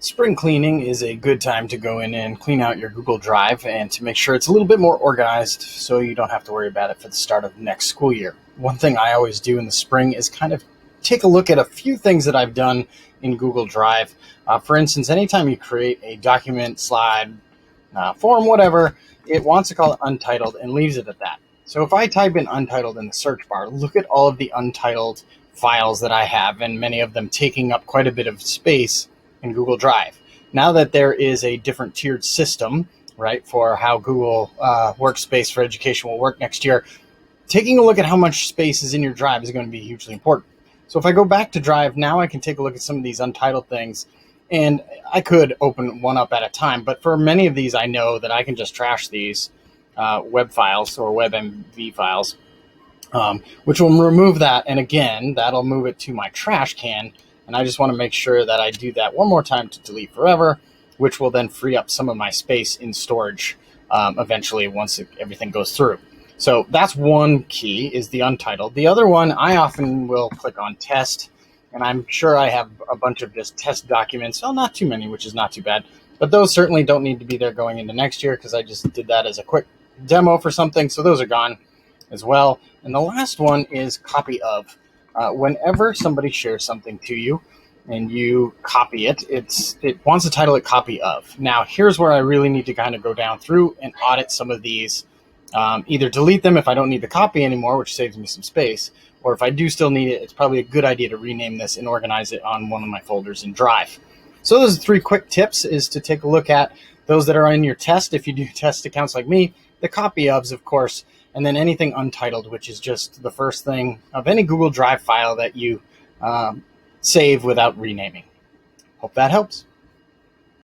Spring cleaning is a good time to go in and clean out your Google Drive and to make sure it's a little bit more organized so you don't have to worry about it for the start of next school year. One thing I always do in the spring is kind of take a look at a few things that I've done in Google Drive. For instance, anytime you create a document, slide, form, whatever, it wants to call it untitled and leaves it at that. So if I type in untitled in the search bar, look at all of the untitled files that I have, and many of them taking up quite a bit of space in Google Drive. Now that there is a different tiered system, right, for how Google Workspace for Education will work next year, taking a look at how much space is in your Drive is going to be hugely important. So if I go back to Drive, now I can take a look at some of these untitled things, and I could open one up at a time, but for many of these, I know that I can just trash these web files or WebMV files, which will remove that. And again, that'll move it to my trash can. And I just want to make sure that I do that one more time to delete forever, which will then free up some of my space in storage eventually once everything goes through. So that's one key, is the untitled. The other one, I often will click on test, and I'm sure I have a bunch of just test documents. Well, not too many, which is not too bad. But those certainly don't need to be there going into next year because I just did that as a quick demo for something. So those are gone as well. And the last one is copy of. Whenever somebody shares something to you and you copy it, it wants to title it copy of. Now, here's where I really need to kind of go down through and audit some of these. Either delete them if I don't need the copy anymore, which saves me some space, or if I do still need it, it's probably a good idea to rename this and organize it on one of my folders in Drive. So those are 3 quick tips, is to take a look at those that are in your test, if you do test accounts like me, the copy ofs, of course, and then anything untitled, which is just the first thing of any Google Drive file that you save without renaming. Hope that helps.